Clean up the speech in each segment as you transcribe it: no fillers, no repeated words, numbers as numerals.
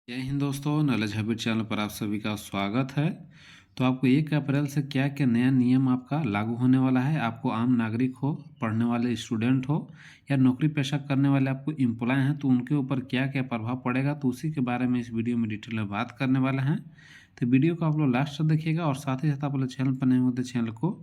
जय हिंद दोस्तों, knowledge habit channel पर आप सभी का स्वागत है। तो आपको 1 अप्रैल से क्या क्या नया नियम आपका लागू होने वाला है। आपको आम नागरिक हो, पढ़ने वाले स्टूडेंट हो या नौकरी पेशा करने वाले आपको एम्प्लॉय हैं, तो उनके ऊपर क्या क्या प्रभाव पड़ेगा, तो उसी के बारे में इस वीडियो में डिटेल में बात करने वाले हैं। तो वीडियो को आप लोग लास्ट तक देखिएगा और साथ ही साथ आप लोग चैनल पर नए होते चैनल को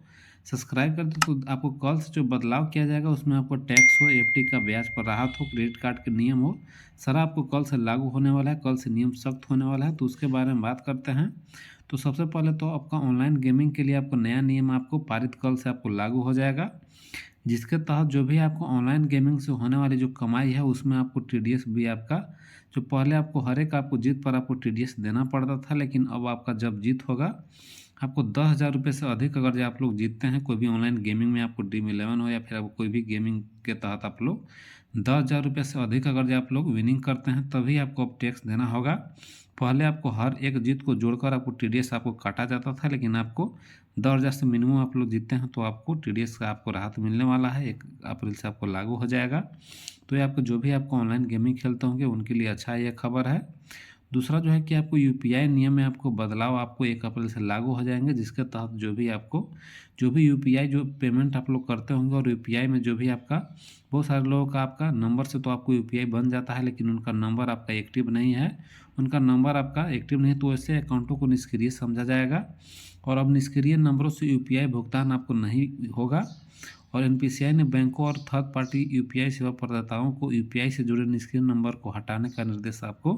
सब्सक्राइब कर दो। तो आपको कल से जो बदलाव किया जाएगा उसमें आपको टैक्स हो, एफडी का ब्याज पर राहत हो, क्रेडिट कार्ड के नियम हो, सारा आपको कल से लागू होने वाला है। कल से नियम सख्त होने वाला है, तो उसके बारे में बात करते हैं। तो सबसे पहले तो आपका ऑनलाइन गेमिंग के लिए आपको नया नियम आपको पारित कल से आपको लागू हो जाएगा, जिसके तहत जो भी आपको ऑनलाइन गेमिंग से होने वाली जो कमाई है उसमें आपको टीडीएस भी आपका, जो पहले आपको हर एक आपको जीत पर आपको टीडीएस देना पड़ता था, लेकिन अब आपका जब जीत होगा आपको 10,000 रुपये से अधिक अगर जो आप लोग जीतते हैं कोई भी ऑनलाइन गेमिंग में, आपको ड्रीम 11 हो या फिर आपको कोई भी गेमिंग के तहत आप लोग 10,000 रुपये से अधिक अगर जो आप लोग विनिंग करते हैं तभी आपको अब टैक्स देना होगा। पहले आपको हर एक जीत को जोड़कर आपको टीडीएस आपको काटा जाता था, लेकिन आपको 10,000 से मिनिमम आप लोग जीतते हैं तो आपको टीडीएस का आपको राहत मिलने वाला है। 1 अप्रैल से आपको लागू हो जाएगा। तो ये आपको जो भी आपको ऑनलाइन गेमिंग खेलते होंगे उनके लिए अच्छा ये खबर है। दूसरा जो है कि आपको यूपीआई नियम में आपको बदलाव आपको 1 अप्रैल से लागू हो जाएंगे, जिसके तहत जो भी यूपीआई जो पेमेंट आप लोग करते होंगे और यूपीआई में जो भी आपका बहुत सारे लोगों का आपका नंबर से तो आपको यूपीआई बन जाता है, लेकिन उनका नंबर आपका एक्टिव नहीं है। उनका नंबर आपका एक्टिव नहीं, तो ऐसे अकाउंटों को निष्क्रिय समझा जाएगा और अब निष्क्रिय नंबरों से यूपीआई भुगतान आपको नहीं होगा। और एनपीसीआई ने बैंकों और थर्ड पार्टी यूपीआई सेवा प्रदाताओं को यूपीआई से जुड़े निष्क्रिय नंबर को हटाने का निर्देश आपको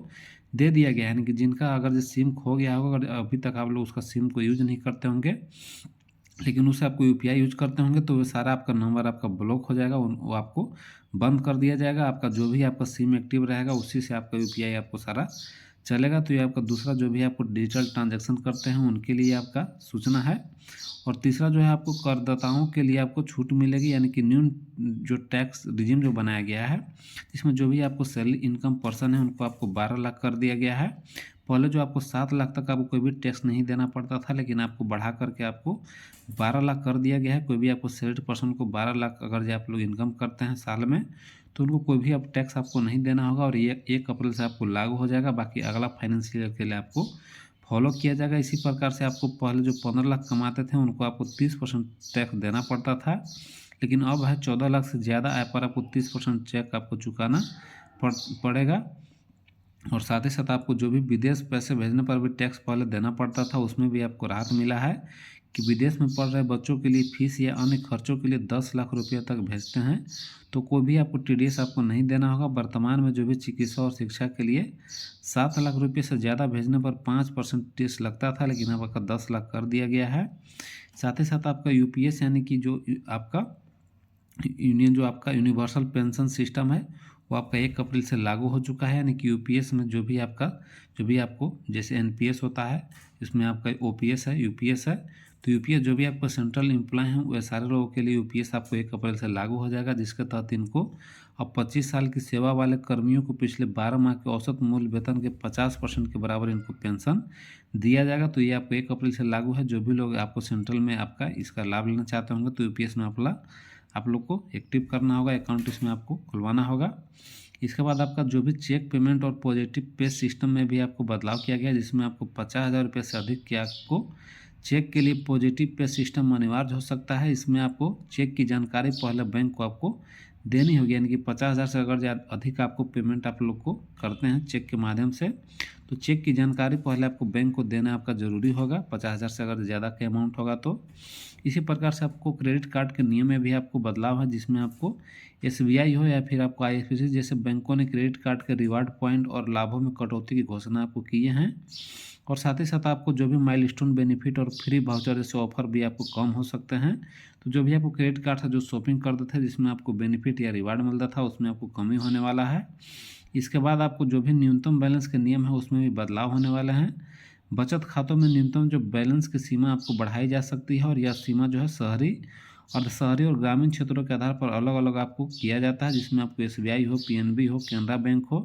दे दिया गया है। यानी कि जिनका अगर जो सिम खो गया होगा, अगर अभी तक आप लोग उसका सिम को यूज नहीं करते होंगे लेकिन उससे आपको यूपीआई यूज करते होंगे, तो वो सारा आपका नंबर आपका ब्लॉक हो जाएगा, वो आपको बंद कर दिया जाएगा। आपका जो भी आपका सिम एक्टिव रहेगा उसी से आपका यूपीआई आपको सारा चलेगा। तो ये आपका दूसरा जो भी आपको डिजिटल ट्रांजैक्शन करते हैं उनके लिए आपका सूचना है। और तीसरा जो है आपको करदाताओं के लिए आपको छूट मिलेगी, यानी कि न्यू जो टैक्स रिजिम जो बनाया गया है, इसमें जो भी आपको सैलरी इनकम पर्सन है उनको आपको 12 लाख कर दिया गया है। पहले जो आपको 7 लाख तक आपको कोई भी टैक्स नहीं देना पड़ता था, लेकिन आपको बढ़ा करके आपको 12 लाख कर दिया गया है। कोई भी आपको सैलरी पर्सन को 12 लाख अगर जो आप लोग इनकम करते हैं साल में, तो उनको कोई भी अब टैक्स आपको नहीं देना होगा और ये 1 अप्रैल से आपको लागू हो जाएगा। बाकी अगला फाइनेंशियल ईयर के लिए आपको फॉलो किया जाएगा। इसी प्रकार से आपको पहले जो 15 लाख कमाते थे उनको आपको 30% टैक्स देना पड़ता था, लेकिन अब है 14 लाख से ज़्यादा आय पर आपको 30% चेक आपको चुकाना पड़ेगा। और साथ ही साथ आपको जो भी विदेश पैसे भेजने पर भी टैक्स पहले देना पड़ता था, उसमें भी आपको राहत मिला है कि विदेश में पढ़ रहे बच्चों के लिए फीस या अन्य खर्चों के लिए 10 लाख रुपये तक भेजते हैं तो कोई भी आपको टीडीएस आपको नहीं देना होगा। वर्तमान में जो भी चिकित्सा और शिक्षा के लिए 7 लाख रुपये से ज़्यादा भेजने पर 5% टैक्स लगता था, लेकिन अब आपका 10 लाख कर दिया गया है। साथ ही साथ आपका यूपीएस यानी कि जो आपका यूनियन जो आपका यूनिवर्सल पेंशन सिस्टम है वो आपका 1 अप्रैल से लागू हो चुका है। यानी कि यूपीएस में जो भी आपको जैसे एनपीएस होता है, इसमें आपका ओपीएस है, यूपीएस है, तो यूपीएस जो भी आपको सेंट्रल एम्प्लॉय हैं वह सारे लोगों के लिए यूपीएस आपको 1 अप्रैल से लागू हो जाएगा, जिसके तहत इनको अब 25 साल की सेवा वाले कर्मियों को पिछले 12 माह के औसत मूल वेतन के 50% के बराबर इनको पेंशन दिया जाएगा। तो ये आपको 1 अप्रैल से लागू है। जो भी लोग आपको सेंट्रल में आपका इसका लाभ लेना चाहते होंगे तो यूपीएस में आप लोग को एक्टिव करना होगा, अकाउंट इसमें आपको खुलवाना होगा। इसके बाद आपका जो भी चेक पेमेंट और पॉजिटिव पे सिस्टम में भी आपको बदलाव किया गया है, जिसमें आपको 50,000 रुपये से अधिक के आपको चेक के लिए पॉजिटिव पे सिस्टम अनिवार्य हो सकता है। इसमें आपको चेक की जानकारी पहले बैंक को आपको देनी होगी, यानी कि 50,000 से अगर अधिक आपको पेमेंट आप लोग को करते हैं चेक के माध्यम से, तो चेक की जानकारी पहले आपको बैंक को देना आपका ज़रूरी होगा। 50,000 से अगर ज़्यादा का अमाउंट होगा तो इसी प्रकार से आपको क्रेडिट कार्ड के नियम में भी आपको बदलाव है, जिसमें आपको एसबीआई हो या फिर आपको आईएफएससी जैसे बैंकों ने क्रेडिट कार्ड के रिवार्ड पॉइंट और लाभों में कटौती की घोषणा आपको किए हैं। और साथ ही साथ आपको जो भी माइलस्टोन बेनिफिट और फ्री वाउचर जैसे ऑफर भी आपको कम हो सकते हैं। तो जो भी आपको क्रेडिट कार्ड से जो शॉपिंग करते थे जिसमें आपको बेनिफिट या रिवार्ड मिलता था उसमें आपको कमी होने वाला है। इसके बाद आपको जो भी न्यूनतम बैलेंस के नियम है उसमें भी बदलाव होने वाले हैं। बचत खातों में न्यूनतम जो बैलेंस की सीमा आपको बढ़ाई जा सकती है और यह सीमा जो है शहरी और ग्रामीण क्षेत्रों के आधार पर अलग अलग आपको किया जाता है, जिसमें आपको एसबीआई हो, पीएनबी हो, कैनरा बैंक हो,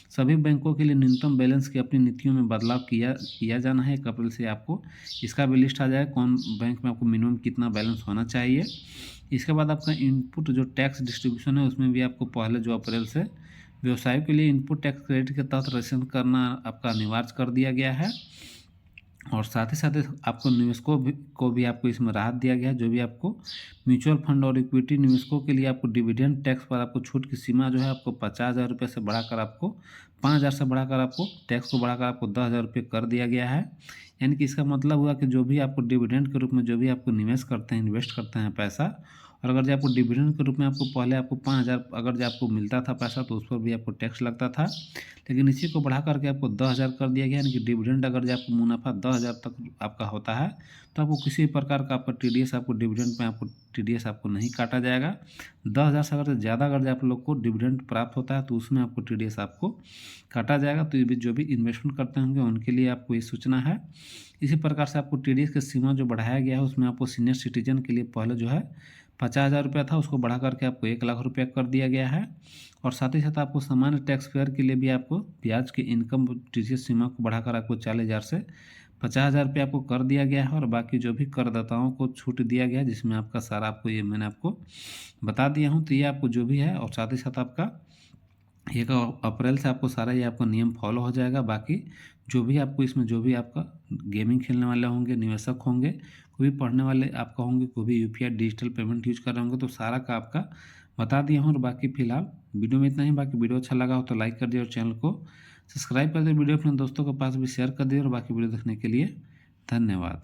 सभी बैंकों के लिए न्यूनतम बैलेंस की अपनी नीतियों में बदलाव किया जाना है। 1 अप्रैल से आपको इसका भी लिस्ट आ जाएगा कौन बैंक में आपको मिनिमम कितना बैलेंस होना चाहिए। इसके बाद आपका इनपुट जो टैक्स डिस्ट्रीब्यूशन है उसमें भी आपको पहले जो अप्रैल से व्यवसायों के लिए इनपुट टैक्स क्रेडिट के तहत रजिस्ट्रेशन करना आपका अनिवार्य कर दिया गया है। और साथ ही आपको निवेशकों को भी आपको इसमें राहत दिया गया है। जो भी आपको म्यूचुअल फंड और इक्विटी निवेशकों के लिए आपको डिविडेंड टैक्स पर आपको छूट की सीमा जो है आपको 50,000 रुपये से बढ़ाकर आपको 5,000 से बढ़ाकर आपको टैक्स को बढ़ाकर आपको 10,000 रुपये कर दिया गया है। यानी कि इसका मतलब हुआ कि जो भी आपको डिविडेंड के रूप में जो भी आपको निवेश करते हैं, इन्वेस्ट करते हैं पैसा, और अगर जो आपको डिविडेंड के रूप में आपको पहले आपको 5,000 अगर जो आपको मिलता था पैसा तो उस पर भी आपको टैक्स लगता था, लेकिन इसी को बढ़ा करके आपको 10,000 कर दिया गया। यानी कि डिविडेंड अगर जो आपको मुनाफा 10,000 तक आपका होता है तो आपको किसी भी प्रकार का आपका टीडीएस आपको डिविडेंड में आपको टीडीएस आपको नहीं काटा जाएगा। 10,000 से अगर ज़्यादा अगर जो आप लोग को डिविडेंड प्राप्त होता है तो उसमें आपको टीडीएस आपको काटा जाएगा। तो ये भी जो भी इन्वेस्टमेंट करते होंगे उनके लिए आपको ये सूचना है। इसी प्रकार से आपको टीडीएस की सीमा जो बढ़ाया गया है उसमें आपको सीनियर सिटीजन के लिए पहले जो है 50,000 रुपया था, उसको बढ़ा करके आपको 1,00,000 रुपया कर दिया गया है। और साथ ही साथ आपको सामान्य टैक्स पेयर के लिए भी आपको ब्याज की इनकम टीडीएस सीमा को बढ़ाकर आपको 40,000 से 50,000 रुपये आपको कर दिया गया है। और बाकी जो भी करदाताओं को छूट दिया गया है जिसमें आपका सारा आपको ये मैंने आपको बता दिया हूँ। तो ये आपको जो भी है और साथ ही साथ आपका 1 अप्रैल से आपको सारा ये आपका नियम फॉलो हो जाएगा। बाकी जो भी आपको इसमें जो भी आपका गेमिंग खेलने वाले होंगे, निवेशक होंगे, कोई भी पढ़ने वाले आपका होंगे, कोई भी यूपीआई डिजिटल पेमेंट यूज कर रहे होंगे, तो सारा का आपका बता दिया हूँ। और बाकी फिलहाल वीडियो में इतना ही। बाकी वीडियो अच्छा लगा हो तो लाइक कर दिए और चैनल को सब्सक्राइब कर दिए। वीडियो अपने दोस्तों के पास भी शेयर कर दिए। और बाकी वीडियो देखने के लिए धन्यवाद।